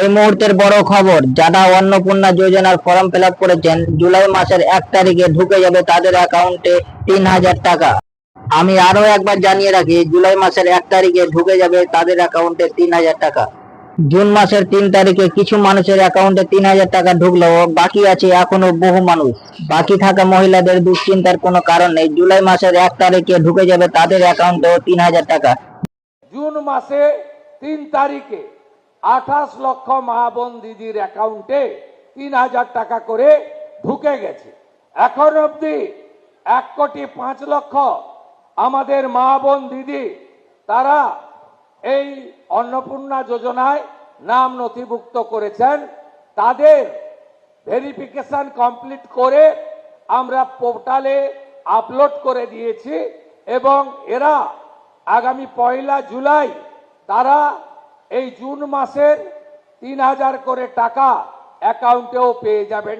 এই মুহূর্তের বড় খবর, যারা অন্নপূর্ণা যোজনার ফর্ম ফিল আপ করেছেন জুলাই মাসের 1 তারিখে ঢুকে যাবে তাদের অ্যাকাউন্টে 3,000 টাকা। আমি আরো একবার জানিয়ে রাখি, জুলাই মাসের 1 তারিখে ঢুকে যাবে তাদের অ্যাকাউন্টে 3,000 টাকা। জুন মাসের 3 তারিখে কিছু মানুষের অ্যাকাউন্টে 3,000 টাকা ঢুকলেও বাকি আছে এখনো বহু মানুষ। বাকি থাকা মহিলাদের দুশ্চিন্তার কোনো কারণ নেই, জুলাই মাসের 1 তারিখে ঢুকে যাবে তাদের অ্যাকাউন্টেও 3,000 টাকা। জুন মাসে 3 তারিখে 28 লক্ষ মা বোন দিদির অ্যাকাউন্টে 3,000 টাকা করে ঢুকে গেছে। এখন অবধি 1,05,00,000 আমাদের মা বোন দিদি তারা এই অন্নপূর্ণা যোজনায় নাম নথিভুক্ত করেছেন। তাদের ভেরিফিকেশন কমপ্লিট করে আমরা পোর্টালে আপলোড করে দিয়েছি এবং এরা আগামী 1 জুলাই তারা এই জুন মাসের 3,000 করে টাকা অ্যাকাউন্টেও পেয়ে যাবেন।